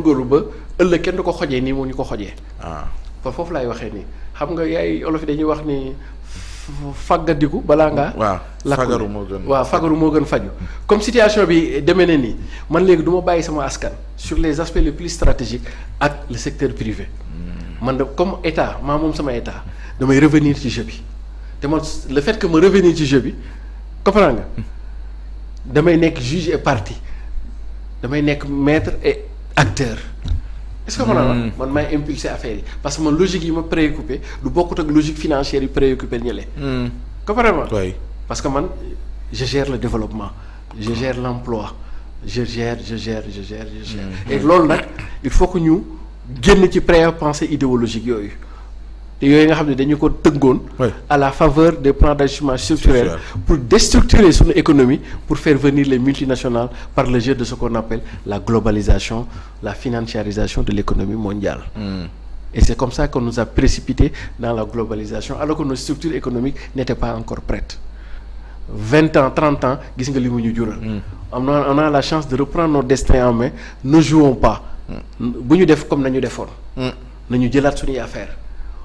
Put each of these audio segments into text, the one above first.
góorlu ba ëllëg kenn du ko xojee nii moo ñu ko xojee. ah foofu laay waxee nii xam nga yaay olof yi dañuy wax ni fàggadiku balaa ngaa. waaw lakk fagaru moo gën. waaw fagaru moo gën faju comme situation bi demee na nii man léegi du ma bàyyi sama askan sur les aspects les plus stratégiques ak le secteur privé. man de comme état maa moom sama état damay revenir ci jeu bi te man le fait que ma revenir ci jeu bi comprends nga damay nekk juge et partie damay nekk maître et acteur. est-ce que man maay impulser affaire yi parce que man logique yi ma préoccupé du bokkut ak logique financière yi préoccupé ñële. comprends nga. oui parce que man je gère le développement je gère l'emploi je gère. et loolu nag il faut que ñu génn ci pré-pensée idéologique yooyu te yooyu nga xam ne dañu ko tëggoon. à la faveur des plans d'ajustement structurel pour déstructurer suñu économie pour faire venir les multinationales par le jeu de ce qu'on appelle la globalisation la financiarisation de l'économie mondiale. Et c'est comme ça qu'on nous a précipités dans la globalisation alors que nos structures économiques n'étaient pas encore prêtes 20 ans 30 ans gis nga li mu ñu jural. on a la chance de reprendre nos destins en main ne jouons pas. bu ñu def comme nañu defoon. nañu jëlaat suñuy affaire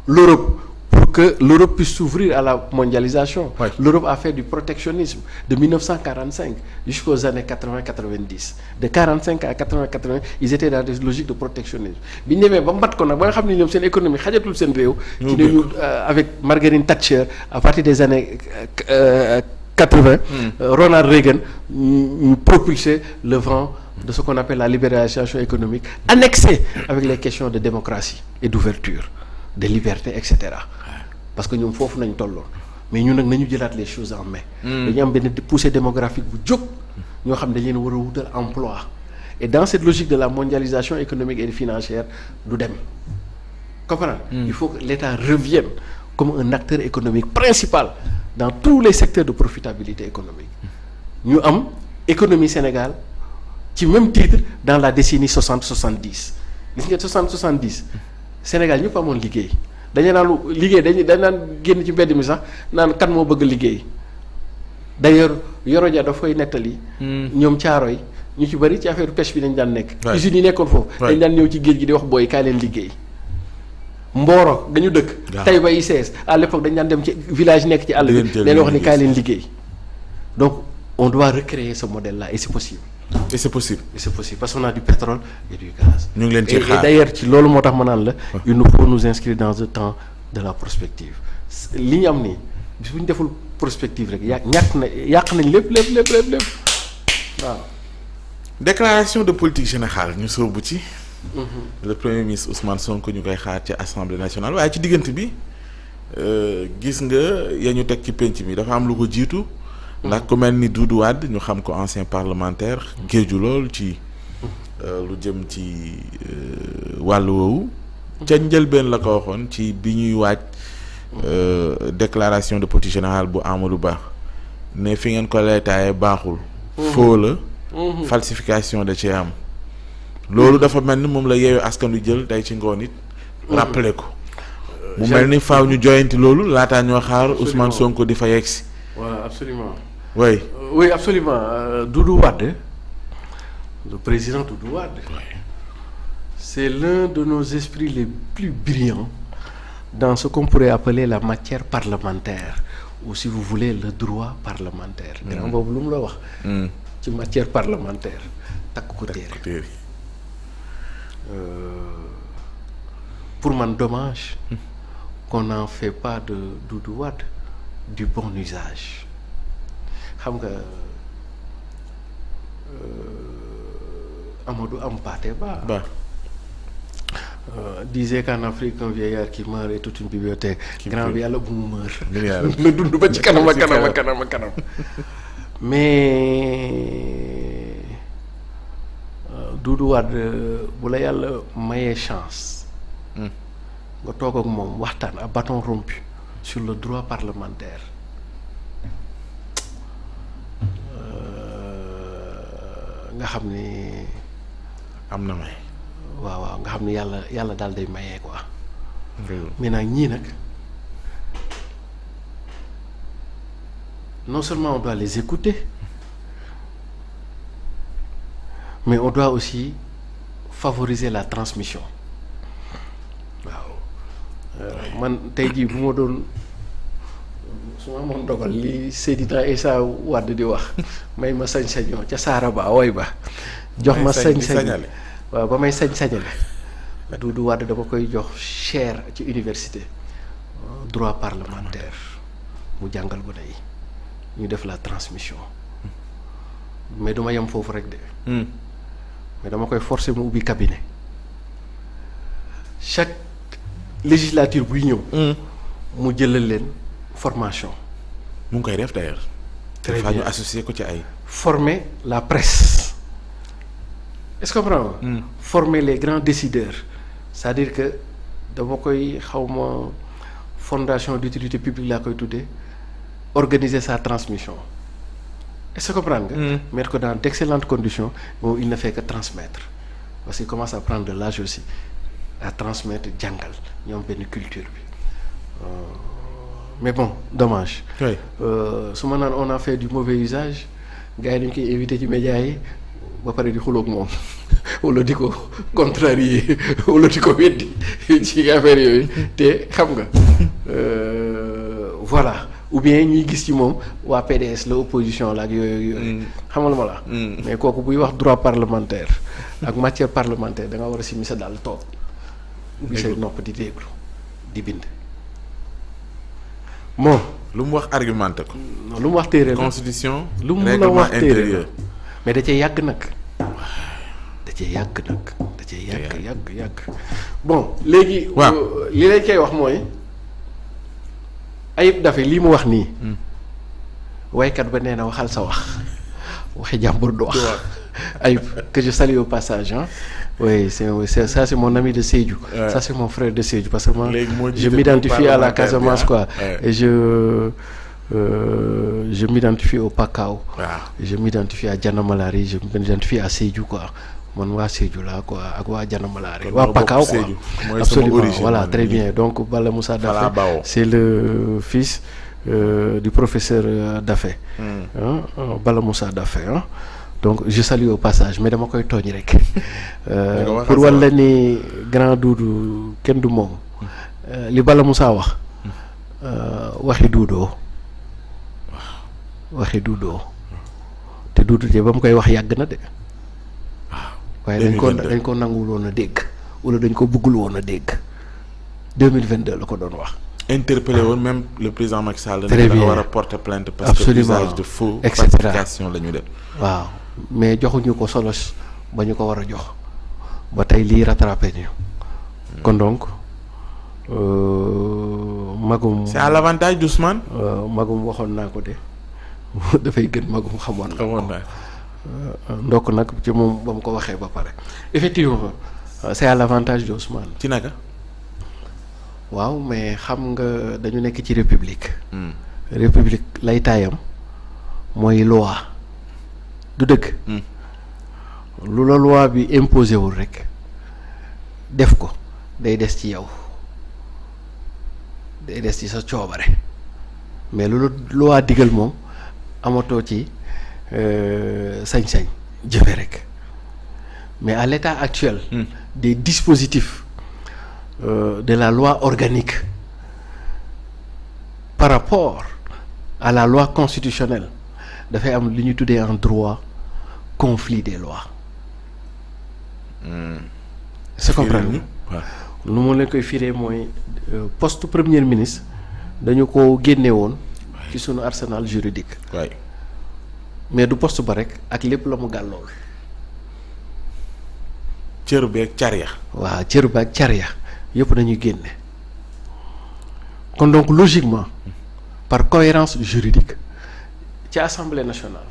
l'Europe pour que l'Europe puisse s'ouvrir à la mondialisation. L'Europe a fait du protectionnisme de 1945 jusqu'aux années 80-90 de 45 à 80-80 ils étaient dans des logiques de protectionnisme bi ñu demee ba mbat ko nag ba nga xam ne ñoom seen économie xajatul seen réew. ci dañu avec Margaret Thatcher à partir des années 80. Ronald Reagan ñu propulser le vent de ce qu'on appelle la libéralisation économique annexée avec les questions de démocratie et d'ouverture de liberté et cetera parce que ñoom foofu nañ tolloon mais ñun nag nañu jëlaat les choses en main. dañu am benn poussée démographique bu jóg ñoo xam ne dañ leen war a wutal emploi et dans cette logique de la mondialisation économique et financière du dem comprendre. Il faut que l'État revienne comme un acteur économique principal dans tous les secteurs de profitabilité économique ñu am économie Sénégal ci même titre dans la décennie 60-70 gis nga 60-70 Sénégal ñëpp amoon liggéey dañu naan liggéey dañ naan génn ci mbedd mi sax naan kan moo bëgg liggéey d'ailleurs Yoro Dia daf koy nettali. ñoom Caaroy ñu ci bëri ci affaire pêche bi dañ daan nekk. usines yi nekkoon foofu. dañ daan ñëw ci géej gi di wax booy kaay leen liggéey. Mboro dañu dëkk. Taïba ICS à l'époque dañ daan dem ci village nekk ci àll bi. leen wax ni kaay leen liggéey donc on doit recréer ce modèle là et c'est possible. et c'est possible. Parce qu'on a du pétrole et du gaz. ñu ngi leen ci xaar et d'ailleurs ci loolu moo tax ma naan la. il nous faut nous inscrire dans le temps de la prospective li ñu am nii bis bu ñu deful prospective rek yàq nañ lépp waaw. déclaration de politique générale ñu sóobu ci. le premier ministre Ousmane Sonko ñu koy xaar ci assemblée nationale waaye ci diggante bi gis nga ya ñu teg ci penc mi dafa am lu ko jiitu. ndax ku mel ni Doudou Wade ñu xam ko ancien parlementaire géeju lool ci lu jëm ci wàllu woowu ca njëlbeen la ko waxoon ci bi ñuy waaj déclaration de politique générale bu Amadou Ba ne fi ngeen ko leetaaye baaxul faux la falsification da ci am loolu dafa mel ni moom la yeewu askan wi jël tey ci ngoon it rappelé ko mu mel ni faaw ñu joyanti loolu laataa ñoo xaar Ousmane Sonko di fa yegsi. waaw absolument. Oui. Oui, absolument. Doudou Wade, le président Doudou Wade, c'est l'un de nos esprits les plus brillants dans ce qu'on pourrait appeler la matière parlementaire, ou si vous voulez, le droit parlementaire. Grand boobu lu mu la wax. ci matière parlementaire. takk ko téere. Pour man dommage qu'on n'en fait pas de Doudou Wade du bon usage. xam nga Amadou Hampâté Bâ disait qu'en Afrique un vieillard qui meurt est toute une bibliothèque. grand bi yàlla bu mu meur na dund ba ci kanam a kanam mais Doudou Wade bu la yàlla mayee chance nga toog ak moom waxtaan à bâton rompu sur le droit parlementaire nga xam ni am na may. waaw nga xam ni yàlla daal day mayee quoi. mais nag ñii nag non seulement on doit les écouter mais on doit aussi favoriser la transmission waaw man tey jii bu ma doon su ma amoon dogal li Seydina Issa Wade di wax may ma sañ-sañoo ca saara ba woy ba jox ma sañ-sañ waaw ba may sañ-sañale Doudou Wade dama koy jox chaire ci université droit parlementaire mu jàngal bu day ñu def la transmission mais duma yem foofu rek de mais dama koy forcer mu ubbi cabinet chaque législature buy ñëw mu jëlal leen formation mu ngi koy def d'ailleurs très bien bien ñu associé ko ci ay former la presse est-ce que comprends nga former les grands décideurs c'est-à-dire que dama koy xawma fondation d'utilité publique laa koy tuddee organiser sa transmission est-ce que comprendre nga mettre ko dans d'excellentes conditions moom il ne fait que transmettre parce qu'il commence à prendre de l'âge aussi à transmettre jàngal ñoom benn culture bi mais bon dommage oui su ma naan on a fait du mauvais usage gars yi dañ koy éviter ci médias yi ba pare di xuloog moom wala di ko contrarier wala di ko weddi ci affaire yooyu te xam nga voilà ou bien ñuy gis ci moom waa PDS la opposition la ak yooyu xamal ma la mais kooku buy wax droit parlementaire ak matière parlementaire da nga war a simi sa daal toog ubbi say nopp di déglu di bind bon lu mu wax argumenté ko lu mu wax téere la constitution lu mu la règlement wax téere la intérieur mais da cee yàgg nag da cee yàgg bon léegi waaw li lay koy wax mooy Ayib Daffé lii mu wax nii waykat ba nee na waxal sa wax waxi jàmbur du wax Ayib que je salue au passage hein oui c'est ça c'est mon ami de Sédhiou ça c'est mon frère de Sédhiou parce que moi je m'identifie à la Casamance quoi et je m'identifie au Pakao je m'identifie à Dianamalari je m'identifie à Sédhiou quoi man waa Sédhiou la quoi ak waa Dianamalari waa Pakao quoi absolument voilà très bien donc Bala Moussa Daffé c'est le fils du professeur Daffé Bala Moussa Daffé donc je salue au passage mais dama koy tooñ rek pour walla ni grand Doudou kenn du moom li Bala Moussa wax waxi Doudou te Doudou te ba mu koy wax yàgg na de waaye dañ ko nanguwul woon a dégg wala dañ ko bëggul woon a dégg 2022 la ko doon wax. interpellé woon même le président Macky Sall. très bien dafa war a porter plainte parce absolument que usage de faux et cetera falsification la ñu def. waaw mais joxuñu ko solos ba ñu ko war a jox ba tey lii rattrapé ñu kon donc magum. c'est à l'avantage d'Ousmane. magum waxoon naa ko de dafay gën magum xamoon naa ndokk nag ci moom ba mu ko waxee ba pare effectivement c'est à l'avantage d'Ousmane. ci naka. waaw mais xam nga dañu nekk ci république. république lay taayam mooy loi du dëgg. lu la loi bi imposé wul rek def ko day des ci yow day des ci sa coobare mais lu la loi digal moom amatoo ci sañ-sañ jëfe rek mais à l'état actuel. des dispositifs de la loi organique par rapport à la loi constitutionnelle dafay am li ñuy tuddee en droit conflit des lois. c'est comprendre lu ma leen koy firee mooy poste premier ministre dañu ko génne woon ci sunu arsenal juridique. mais du poste ba rek ak lépp la mu gàllool. cër bi ak car ya. waaw cër bi ak car ya yëpp nañuy génne kon donc logiquement par cohérence juridique ci assemblée nationale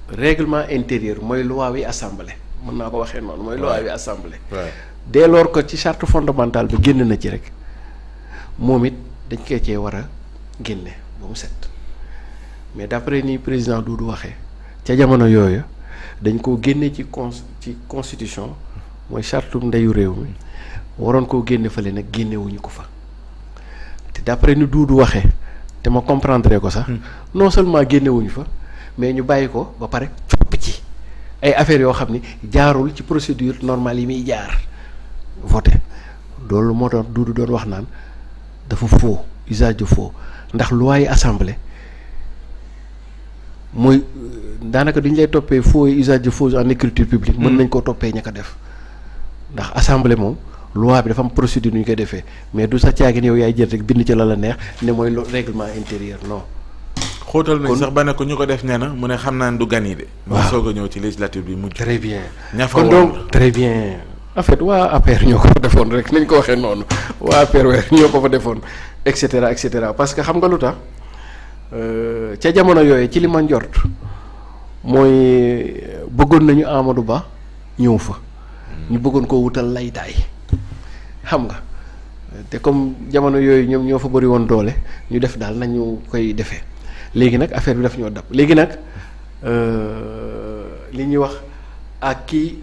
règlement intérieur mooy loi wi assemblée mën naa ko waxee noonu mooy loi wi assemblée. dès lors que ci charte fondamentale bi génn na ci rek moom it dañ koy cee war a génne ba mu set mais d'après ni président Doudou waxee ca jamono yooyu dañ koo génne ci constitution mooy charte ndeyu réew mi waroon koo génne fële nag génnewuñu ko fa te d'après ni Doudou waxee te ma comprendre ko sax non seulement génnewuñu fa mais ñu bàyyi ko ba pare copp ci ay affaires yoo xam ni jaarul ci procédure normale yi muy jaar voté loolu moo doon Doudou doon wax naan dafa faux usage de faux ndax loi yi assemblée mooy daanaka duñ lay toppee faux et usage de faux en écriture publique. mën nañ koo toppee ña ko def ndax assemblée moom loi bi dafa am procédure nu ñu koy defee mais du sa caagin yow yaay jël rek bind ci la neex ne mooy règlement intérieur non. xóotal nañ sax ba ne ko ñu ko def nee na mu ne xam naa ne du gan yi de. waaw soog a ñëw ci législative bi mujj. très bien ña fa kon donc très bien en fait waa APR ñoo ko fa defoon rek nañ ko waxee noonu waa APR ñoo ko fa defoon et cetera parce que xam nga lu tax ca jamono yooyu ci li ma njort mooy bëggoon nañu Amadou Ba ñëw fa. ñu bëggoon koo wutal laytaay xam nga te comme jamono yooyu ñoom ñoo fa bëri woon doole ñu def daal nañu koy defee. léegi nag affaire bi daf ñoo dab léegi nag li ñuy wax à qui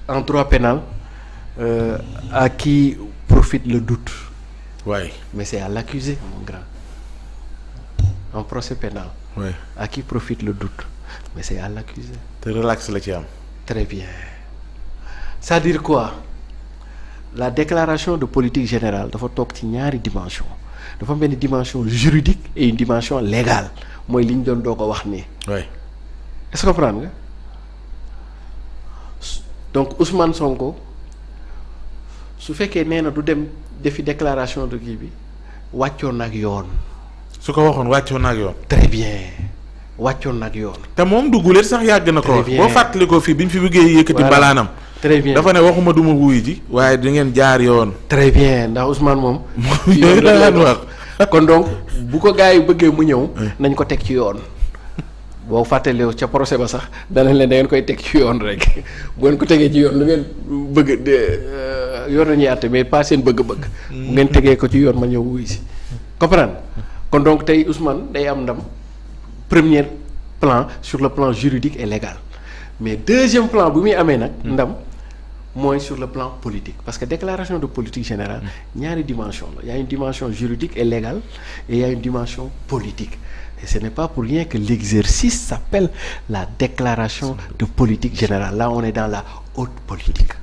en droit pénal à qui profite le doute. Ouais. Mais c'est à l'accusé mon grand en procès pénal. Ouais. À qui profite le doute mais c'est à l'accusé. te relax la ci am. Très bien c'est-à-dire quoi la déclaration de politique générale dafa toog ci ñaari dimension dafa am benn dimension juridique et une dimension légale mooy li ñu doon doo ko wax nii. oui. est-ce que comprendre nga donc Ousmane Sonko su fekkee nee na du dem defi déclaration de kii bi wàccoon nag yoon. su ko waxoon wàccoon nag yoon. très bien wàccoon nag yoon. te moom du guléet sax yàgg na ko wax. boo fàttali ko fii bi ñu fi bëggee yëkkati balaanam. très bien dafa ne waxuma duma wuyu ji waaye di ngeen jaar yoon. très bien ndax Ousmane moom. yoon la wax kon donc bu ko gars yi bëggee mu ñëw. nañ ko teg ci yoon. boo fàttalee ca procès ba sax danañ leen da ngeen koy teg ci yoon rek bu ngeen ko tegee ci yoon lu ngeen bëgg de yoon nañuy àtte mais pas seen bëgg-bëgg. bu ngeen tegee ko ci yoon ma ñëw wuyu si. comprendre kon donc tey Ousmane day am ndam premier plan sur le plan juridique et légal mais deuxième plan bu muy amee nag. ndam. mooy sur le plan politique parce que déclaration de politique générale ñaari dimension la il y a une dimension juridique et légale et il y a une dimension politique et ce n'est pas pour rien que l'exercice s'appelle la déclaration de politique générale là on est dans la haute politique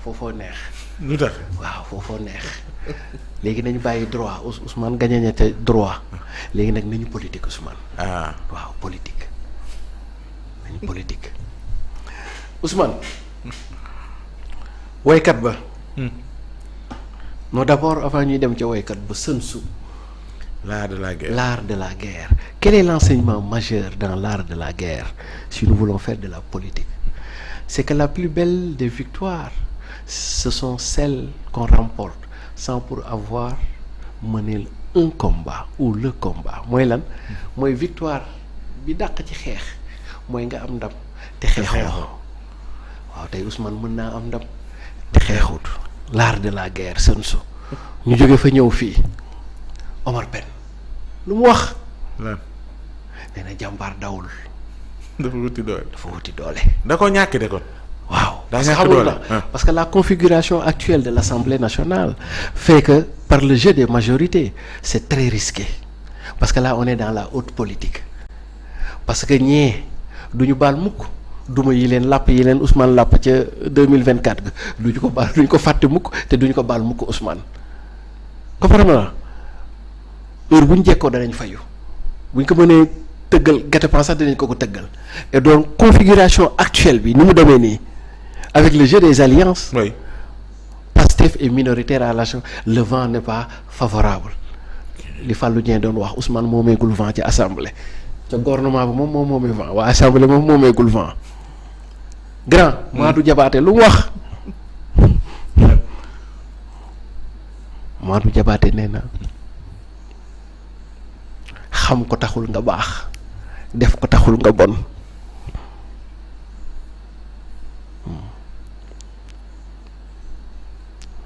foofoo neex. lu tax waaw foofoo neex léegi nañu bàyyi droit Ousmane gagné na te droit léegi nag nañu politique Ousmane. waaw politique nañu politique. Ousmane woykat ba non d'abord avant ñuy dem ca woykat ba Sun Tzu l'art de la guerre. L'art de la guerre. Quel est l'enseignement majeur dans l'art de la guerre si nous voulons faire de la politique? C'est que la plus belle des victoires ce sont celles qu'on remporte sans pour avoir mené un combat ou le combat mooy lan mooy victoire bi dàq ci xeex mooy nga am ndam te xeexoo. waaw tey Ousmane mën naa am ndam te xeexut l'art de la guerre Sun Tzu ñu jóge fa ñëw fii Omar Pène lu mu wax nee na jàmbaar dawul dafa wuti doole da ko ñàkk de kon waaw daa parce que ñàkk xamul doole la parce que la configuration actuelle de l'Assemblée nationale fait que par le jeu des majorités c'est très risqué parce que là on est dans la haute politique parce que ñee duñu baal mukk duma yi leen làpp yi leen Ousmane làpp ca 2024 ga duñu ko baal duñu ko fàtte mukk te duñu ko baal mukk Ousmane comprendre na heure bu ñu jekkoo danañ fayu bu ñu ko mënee tëggal gàttepan sax danañ ko tëggal et donc configuration actuelle bi ni mu demee nii avec le jeu des alliances. oui. Pastef est minoritaire à la chose le vent n'est pas favorable li Fallou Dieng doon wax Ousmane moomeegul vent ci assemblée ca gouvernement bi moom moomee vent waa assemblée moom moomeegul vent grand Madou Diabaté lu mu wax Madou Diabaté nee na xam ko taxul nga baax def ko taxul nga bon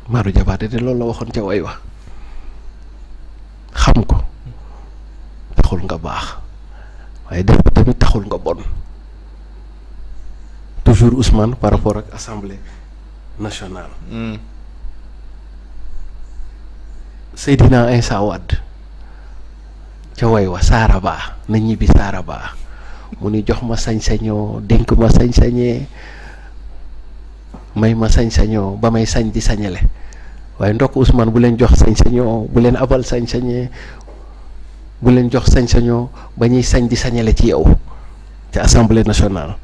Madou Diabaté de loolu la waxoon ca way wax xam ko taxul nga baax waaye def ko tamit taxul nga bon toujours Ousmane par rapport ak assemblée nationale. Seydina Insa Wade ca way wa Saaraba na ñibbi Saaraba mu ni jox ma sañ-sañoo dénk ma sañ-sañee may ma sañ-sañoo ba may sañ di sañale waaye ndokk Ousmane bu leen jox sañ-sañoo bu leen abal sañ-sañee bu leen jox sañ-sañoo ba ñuy sañ di sañale ci yow te assemblée nationale